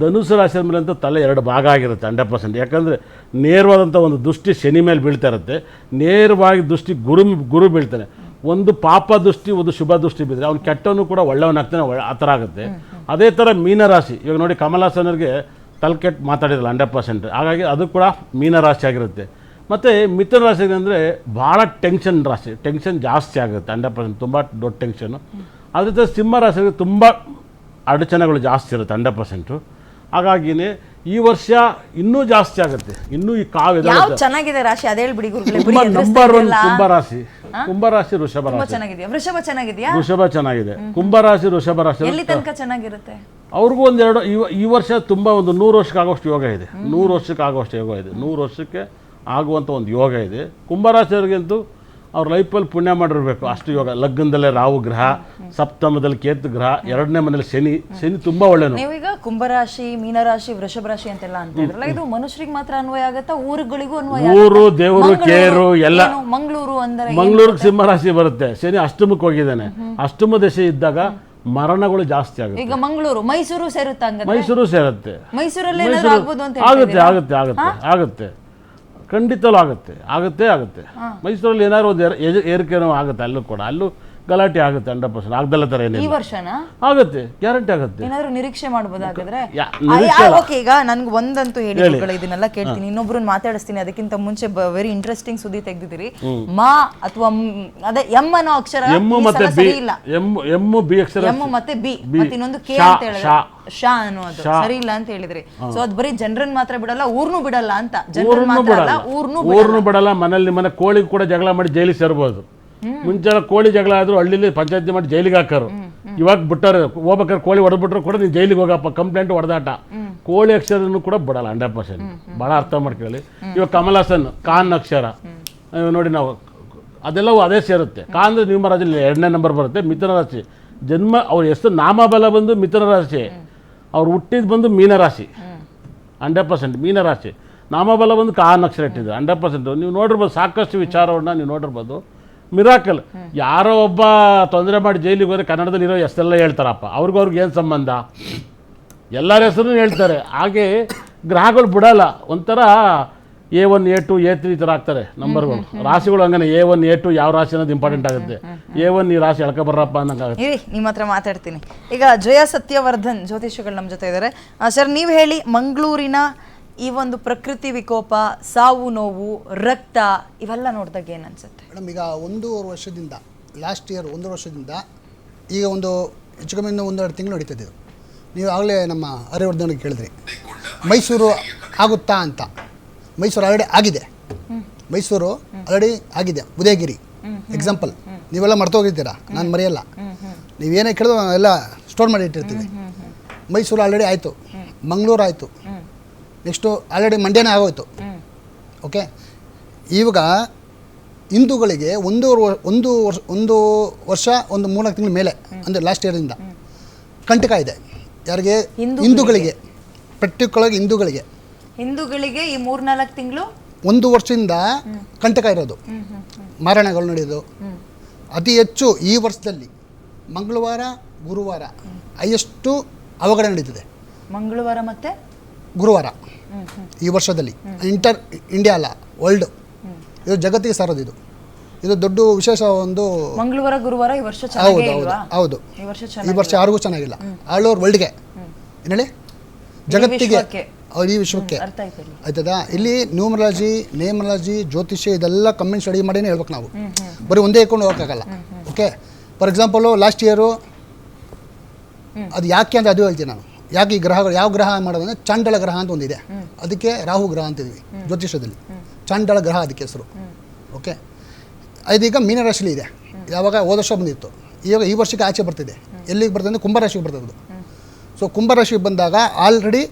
ಧನುಸು ರಾಶಿ ಮೇಲೆ ಅಂತ ತಲೆ 2 ಭಾಗ ಆಗಿರುತ್ತೆ 100%. ಯಾಕಂದರೆ ನೇರವಾದಂಥ ಒಂದು ದೃಷ್ಟಿ ಶನಿ ಮೇಲೆ ಬೀಳ್ತಾ ಇರುತ್ತೆ, ನೇರವಾಗಿ ದೃಷ್ಟಿ ಗುರು ಬೀಳ್ತಾನೆ. ಒಂದು ಪಾಪ ದೃಷ್ಟಿ, ಒಂದು ಶುಭ ದೃಷ್ಟಿ ಬಿದ್ದರೆ ಅವ್ನು ಕೆಟ್ಟವನು ಕೂಡ ಒಳ್ಳೆಯವನಾಗ್ತಾನೆ, ಆ ಥರ ಆಗುತ್ತೆ. ಅದೇ ಥರ ಮೀನರಾಶಿ, ಇವಾಗ ನೋಡಿ ಕಮಲಾಸನರಿಗೆ ತಲೆ ಕೆಟ್ಟು ಮಾತಾಡಿರಲ್ಲ 100%, ಹಾಗಾಗಿ ಅದು ಕೂಡ ಮೀನರಾಶಿ ಆಗಿರುತ್ತೆ. ಮತ್ತು ಮಿಥುನ ರಾಶಿ ಅಂದರೆ ಭಾಳ ಟೆನ್ಷನ್ ರಾಶಿ, ಟೆನ್ಷನ್ ಜಾಸ್ತಿ ಆಗುತ್ತೆ 100%, ತುಂಬ ದೊಡ್ಡ ಟೆನ್ಷನು. ಅದೇ ಥರ ಸಿಂಹ ರಾಶಿಗೆ ತುಂಬ ಅಡಚಣೆಗಳು ಜಾಸ್ತಿ ಇರುತ್ತೆ 100%. ಹಾಗಾಗಿನೇ ಈ ವರ್ಷ ಇನ್ನೂ ಜಾಸ್ತಿ ಆಗುತ್ತೆ. ಇನ್ನೂ ಈ ಚೆನ್ನಾಗಿದೆ ರಾಶಿ ಅದೇ ಹೇಳ್ಬಿಡಿ ಗುರುಗಳೇ. ನಂಬರ್ 1 ಕುಂಭರಾಶಿ, ಕುಂಭರಾಶಿ, ವೃಷಭ ರಾಶಿ ಚೆನ್ನಾಗಿದೆ. ವೃಷಭ ಚೆನ್ನಾಗಿದೆಯಾ? ವೃಷಭ ಚೆನ್ನಾಗಿದೆ. ಕುಂಭರಾಶಿ, ವೃಷಭ ರಾಶಿ ಎಲ್ಲಿ ತನಕ ಚೆನ್ನಾಗಿರುತ್ತೆ? ಅವ್ರಿಗೂ ಒಂದೆರಡು ಈ ವರ್ಷ ತುಂಬ ಒಂದು 100 ವರ್ಷಕ್ಕೆ ಆಗೋಷ್ಟು ಯೋಗ ಇದೆ. 100 ವರ್ಷಕ್ಕೆ ಆಗೋಷ್ಟು ಯೋಗ ಇದೆ. 100 ವರ್ಷಕ್ಕೆ ಆಗುವಂಥ ಒಂದು ಯೋಗ ಇದೆ. ಕುಂಭರಾಶಿಯವರಿಗಂತೂ ಅವ್ರ ಲೈಫಲ್ಲಿ ಪುಣ್ಯ ಮಾಡಿರ್ಬೇಕು, ಅಷ್ಟು ಯೋಗ. ಲಗ್ನದಲ್ಲೇ ರಾಹು ಗ್ರಹ, ಸಪ್ತಮದಲ್ಲಿ ಕೇತು ಗ್ರಹ, 2ನೇ ಮನೇಲಿ ಶನಿ ತುಂಬ ಒಳ್ಳೆಯನು. ನೀವೀಗ ಕುಂಭರಾಶಿ, ಮೀನರಾಶಿ, ವೃಷಭ ರಾಶಿ ಅಂತೆಲ್ಲ ಅಂತ ಹೇಳಿದ್ರಲ್ಲ, ಇದು ಮನುಷ್ಯರಿಗೆ ಮಾತ್ರ ಅನ್ವಯ ಆಗುತ್ತಾ? ಊರುಗಳಿಗೂ ಅನ್ವಯ? ಊರು, ದೇವರು, ಕೇರು ಎಲ್ಲ. ಮಂಗಳೂರು ಅಂದರೆ ಮಂಗಳೂರಿಗೆ ಸಿಂಹರಾಶಿ ಬರುತ್ತೆ. ಶನಿ ಅಷ್ಟಮಕ್ಕೆ ಹೋಗಿದ್ದಾನೆ. ಅಷ್ಟಮ ದಶೆ ಇದ್ದಾಗ ಮರಣಗಳು ಜಾಸ್ತಿ ಆಗುತ್ತೆ. ಈಗ ಮಂಗಳೂರು, ಮೈಸೂರು ಸೇರುತ್ತಾ? ಮೈಸೂರು ಸೇರುತ್ತೆ. ಮೈಸೂರಲ್ಲಿ ಏನಾದರೂ ಆಗ್ಬೋದು ಅಂತ ಆಗುತ್ತೆ ಆಗುತ್ತೆ ಆಗುತ್ತೆ ಆಗುತ್ತೆ ಖಂಡಿತವೂ ಆಗುತ್ತೆ. ಮೈಸೂರಲ್ಲಿ ಏನಾದ್ರು ಒಂದು ಏರಿಕೆನೋ ಆಗುತ್ತೆ. ಅಲ್ಲೂ ಕೂಡ ಅಲ್ಲೂ ಗಲಾಟೆ ಆಗುತ್ತೆ 100%. ಆಗದಲ್ಲ ಥರ ಏನಿಲ್ಲ, ಈ ವರ್ಷನ ಆಗುತ್ತೆ, ಗ್ಯಾರಂಟಿ ಆಗುತ್ತೆ. ಏನಾದರೂ ನಿರೀಕ್ಷೆ ಮಾಡ್ಬೋದಾಗಿದ್ರೆ ಓಕೆ. ಈಗ ನನ್ಗೆ ಒಂದಂತೂ ಹೇಳಿ, ಇದನ್ನೆಲ್ಲ ಕೇಳ್ತೀನಿ, ಇನ್ನೊಬ್ರನ್ನ ಮಾತಾಡಿಸ್ತೀನಿ. ಅದಕ್ಕಿಂತ ಮುಂಚೆ ವೆರಿ ಇಂಟ್ರೆಸ್ಟಿಂಗ್ ಸುದ್ದಿ ತೆಗೆದಿದ್ದೀರಿ. ಮಾ ಅಥವಾ ಅದೇ ಎಂ ಅನ್ನೋ ಅಕ್ಷರ ಇಲ್ಲ, ಎಂ ಬಿ ಅಕ್ಷರ, ಎಂ ಮತ್ತೆ ಬಿ, ಮತ್ತೆ ಇನ್ನೊಂದು ಕೆ ಅಂತ ಹೇಳಿದ್ರೆ ಶಾ ಅನ್ನೋದು ಸರಿ ಇಲ್ಲ ಅಂತ ಹೇಳಿದ್ರಿ. ಸೊ ಅದು ಬರೀ ಜನರನ್ನ ಮಾತ್ರ ಬಿಡಲ್ಲ, ಊರ್ನು ಬಿಡಲ್ಲ ಅಂತ. ಜನರನ್ನ ಮಾತ್ರ ಅಲ್ಲ, ಊರ್ನು ಬಿಡಲ್ಲ. ಮನೇಲಿ ಮನೆ ಕೋಳಿ ಕೂಡ ಜಗಳ ಮಾಡಿ ಜೈಲಿಗೆ ಸೇರ್ಬೋದು. ಮುಂಚೆಲ್ಲ ಕೋಳಿ ಜಗಳ ಆದ್ರೂ ಹಳ್ಳಿಲಿ ಪಂಚಾಯತಿ ಮಾಡಿ ಜೈಲಿಗೆ ಹಾಕೋರು. ಇವಾಗ ಬಿಟ್ಟಾರೆ, ಹೋಗ್ಬೇಕಾದ್ರೆ ಕೋಳಿ ಹೊಡೆದ್ಬಿಟ್ರು ಕೂಡ ನೀನು ಜೈಲಿಗೆ ಹೋಗಪ್ಪ, ಕಂಪ್ಲೇಂಟ್ ಹೊಡೆದಾಟ. ಕೋಳಿ ಅಕ್ಷರನೂ ಕೂಡ ಬಿಡಲ್ಲ 100%. ಭಾಳ ಅರ್ಥ ಮಾಡ್ಕೊಳ್ಳಿ. ಇವಾಗ ಕಮಲಾಸನ್ ಕಾನ್ ಅಕ್ಷರ ನೋಡಿ, ನಾವು ಅದೆಲ್ಲವೂ ಅದೇ ಸೇರುತ್ತೆ. ಕಾನ್ ಅಂದ್ರೆ ನ್ಯೂಮರಾಜಲ್ಲಿ 2ನೇ ನಂಬರ್ ಬರುತ್ತೆ. ಮಿಥುನ ರಾಶಿ ಜನ್ಮ, ಅವ್ರ ಹೆಸರು ನಾಮಬಲ ಬಂದು ಮಿಥುನ ರಾಶಿ, ಅವ್ರು ಹುಟ್ಟಿದ್ ಬಂದು ಮೀನರಾಶಿ 100%. ಮೀನರಾಶಿ ನಾಮಬಲ ಬಂದು ಕಾನ್ ಅಕ್ಷರ ಇಟ್ಟಿದ್ರು 100%. ನೀವು ನೋಡಿರ್ಬೋದು, ಸಾಕಷ್ಟು ವಿಚಾರವನ್ನ ನೀವು ನೋಡಿರ್ಬೋದು. ಮಿರಾಕಲ್. ಯಾರೋ ಒಬ್ಬ ತೊಂದರೆ ಮಾಡಿ ಜೈಲಿಗೆ ಹೋದರೆ ಕನ್ನಡದಲ್ಲಿ ಇರೋ ಹೆಸರೆಲ್ಲ ಹೇಳ್ತಾರಪ್ಪ, ಅವ್ರಿಗೆ ಏನು ಸಂಬಂಧ? ಎಲ್ಲರ ಹೆಸರು ಹೇಳ್ತಾರೆ. ಹಾಗೆ ಗ್ರಹಗಳು ಬಿಡಲ್ಲ. ಒಂಥರ A1 A2 A3 ಈ ಥರ ಆಗ್ತಾರೆ ನಂಬರ್ಗಳು. ರಾಶಿಗಳು ಹಂಗನೆ A1 A2 ಯಾವ ರಾಶಿ ಅನ್ನೋದು ಇಂಪಾರ್ಟೆಂಟ್ ಆಗುತ್ತೆ. A1 ಈ ರಾಶಿ ಎಳ್ಕೊ ಬರ್ರಪ್ಪ ಅನ್ನಂಗಾಗುತ್ತೆ. ನಿಮ್ಮ ಹತ್ರ ಮಾತಾಡ್ತೀನಿ. ಈಗ ಜಯ ಸತ್ಯವರ್ಧನ್ ಜ್ಯೋತಿಷಿಗಳು ನಮ್ಮ ಜೊತೆ ಇದ್ದಾರೆ. ಸರ್, ನೀವು ಹೇಳಿ, ಮಂಗಳೂರಿನ ಈ ಒಂದು ಪ್ರಕೃತಿ ವಿಕೋಪ, ಸಾವು ನೋವು, ರಕ್ತ ಇವೆಲ್ಲ ನೋಡಿದಾಗ ಏನು ಅನ್ಸುತ್ತೆ ಮೇಡಮ್? ಈಗ 1.5 ವರ್ಷದಿಂದ, ಲಾಸ್ಟ್ ಇಯರ್ 1 ವರ್ಷದಿಂದ ಈಗ ಒಂದು ಹೆಚ್ಚು ಕಮ್ಮಿ 1-2 ತಿಂಗಳು ನಡೀತದೆ. ನೀವು ಆಗಲೇ ನಮ್ಮ ಹರಿವರ್ಧನಿಗೆ ಕೇಳಿದ್ರಿ ಮೈಸೂರು ಆಗುತ್ತಾ ಅಂತ. ಮೈಸೂರು ಆಲ್ರೆಡಿ ಆಗಿದೆ. ಮೈಸೂರು ಆಲ್ರೆಡಿ ಆಗಿದೆ. ಉದಯಗಿರಿ ಎಕ್ಸಾಂಪಲ್ ನೀವೆಲ್ಲ ಮರ್ತೋಗಿದ್ದೀರಾ, ನಾನು ಮರೆಯಲ್ಲ. ನೀವೇನೇ ಕೇಳಿದ್ರು ಎಲ್ಲ ಸ್ಟೋರ್ ಮಾಡಿ ಇಟ್ಟಿರ್ತೀವಿ. ಮೈಸೂರು ಆಲ್ರೆಡಿ ಆಯಿತು, ಮಂಗಳೂರು ಆಯಿತು, ನೆಕ್ಸ್ಟು ಆಲ್ರೆಡಿ ಮಂಡ್ಯನೇ ಆಗೋಯ್ತು. ಓಕೆ, ಇವಾಗ ಹಿಂದೂಗಳಿಗೆ ಒಂದು ವರ್ಷ 3-4 ತಿಂಗಳ ಮೇಲೆ, ಅಂದರೆ ಲಾಸ್ಟ್ ಇಯರಿಂದ ಕಂಟಕ ಇದೆ. ಯಾರಿಗೆ? ಹಿಂದೂಗಳಿಗೆ, ಪರ್ಟಿಕ್ಯುಲರ್ ಹಿಂದೂಗಳಿಗೆ ಈ 3-4 ತಿಂಗಳು 1 ವರ್ಷದಿಂದ ಕಂಟಕ ಇರೋದು, ಮಾರಣಗಳು ನಡೆಯೋದು. ಅತಿ ಹೆಚ್ಚು ಈ ವರ್ಷದಲ್ಲಿ ಮಂಗಳವಾರ, ಗುರುವಾರ ಹೈಯೆಸ್ಟು ಅವಘಡ ನಡೀತದೆ. ಮಂಗಳವಾರ ಮತ್ತು ಗುರುವಾರ ಈ ವರ್ಷದಲ್ಲಿ. ಇಂಟರ್ ಇಂಡಿಯಾ ಅಲ್ಲ, ವರ್ಲ್ಡ್, ಇದು ಜಗತ್ತಿಗೆ ಸಾರೋದು. ಇದು ದೊಡ್ಡ ವಿಶೇಷ. ಒಂದು ಮಂಗಳವಾರ, ಗುರುವಾರ ಈ ವರ್ಷ ಹೌದು, ಈ ವರ್ಷ ಯಾರಿಗೂ ಚೆನ್ನಾಗಿಲ್ಲ. ಆಲ್ ಓವರ್ ವರ್ಲ್ಡ್ಗೆ, ಏನು ಹೇಳಿ, ಜಗತ್ತಿಗೆ, ಈ ವಿಶ್ವಕ್ಕೆ ಆಯ್ತದಾ. ಇಲ್ಲಿ ನ್ಯೂಮರಾಲಜಿ, ನೇಮರಾಲಜಿ, ಜ್ಯೋತಿಷ್ಯ ಇದೆಲ್ಲ ಕಮೆಂಟ್ ಸ್ಟಡಿ ಮಾಡಿನೇ ಹೇಳ್ಬೇಕು ನಾವು. ಬರೀ ಒಂದೇ ಇಟ್ಕೊಂಡು ಹೋಗೋಕ್ಕಾಗಲ್ಲ. Okay, for example last year ಅದು ಯಾಕೆ ಅಂತ ಅದು ಹೇಳ್ತೀನಿ ನಾನು. ಯಾಕೆ ಈ ಗ್ರಹಗಳು, ಯಾವ ಗ್ರಹ ಮಾಡೋದಂದರೆ ಚಾಂಡಳ ಗ್ರಹ ಅಂತ ಒಂದಿದೆ, ಅದಕ್ಕೆ ರಾಹು ಗ್ರಹ ಅಂತಿದ್ವಿ ಜ್ಯೋತಿಷ್ಯದಲ್ಲಿ. ಚಾಂಡಳ ಗ್ರಹ ಅದಕ್ಕೆ ಹೆಸರು. ಓಕೆ, ಇದೀಗ ಮೀನರಾಶಿಲಿ ಇದೆ. ಯಾವಾಗ ಹೋದ ವರ್ಷ ಬಂದಿತ್ತು, ಈಗ ಈ ವರ್ಷಕ್ಕೆ ಆಚೆ ಬರ್ತಿದೆ. ಎಲ್ಲಿಗೆ ಬರ್ತದೆ ಅಂದರೆ ಕುಂಭರಾಶಿಗೆ ಬರ್ತದೆ. ಸೊ ಕುಂಭರಾಶಿಗೆ ಬಂದಾಗ ಆಲ್ರೆಡಿ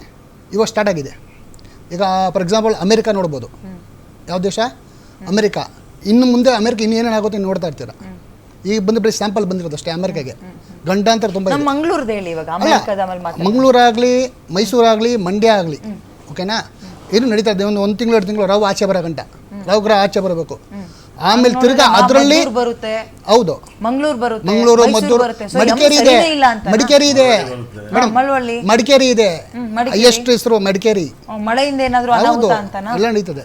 ಇವಾಗ ಸ್ಟಾರ್ಟ್ ಆಗಿದೆ. ಈಗ ಫಾರ್ ಎಕ್ಸಾಂಪಲ್ ಅಮೆರಿಕ ನೋಡ್ಬೋದು. ಯಾವ ದೇಶ? ಅಮೆರಿಕ. ಇನ್ನು ಮುಂದೆ ಅಮೆರಿಕ ಇನ್ನೇನಾಗುತ್ತೆ ನೋಡ್ತಾ ಇರ್ತೀರ. ಈಗ ಬರೀ ಸ್ಯಾಂಪಲ್ ಬಂದಿರೋದು ಅಷ್ಟೇ. ಅಮೆರಿಕಾಗೆ ಗಂಡಾಂತರ ತುಂಬ ಇದೆ. ಮಂಗಳೂರಾಗಲಿ, ಮೈಸೂರಾಗಲಿ, ಮಂಡ್ಯ ಆಗಲಿ, ಓಕೆನಾ, ಏನು ನಡೀತಾ ಇದೆ. ಒಂದು ತಿಂಗಳು 2 ತಿಂಗಳು ರಾವು ಆಚೆ ಬರೋ ಗಂಟ, ರಾವು ಗ್ರಹ ಆಚೆ ಬರಬೇಕು. ಆಮೇಲೆ ತಿರ್ಗಾ ಅದರಲ್ಲಿ ಮದ್ದೂರು ಬರುತ್ತೆ, ಹೌದು ಮಂಗಳೂರು ಬರುತ್ತೆ, ಮಂಗಳೂರು ಮೈಸೂರು ಮದ್ದೂರು ಬರುತ್ತೆ. So, ಮಡಿಕೇರಿ ಎಮ್ ಇದೆ, ಸರಿನೇ ಇಲ್ಲ ಅಂತ ಮಡಿಕೇರಿ ಇದೆ ಮಳವಳ್ಳಿ ಮಡಿಕೇರಿ ಇದೆ, ಮಡಿಕೇರಿ. ಎಷ್ಟು ಹೆಸರು ಮಡಿಕೇರಿ, ಮಳೆಯಿಂದ ಏನಾದ್ರು ಹೌದು ಅನಾಹುತ ಅಂತನಾ? ಎಲ್ಲ ನಡೀತದೆ.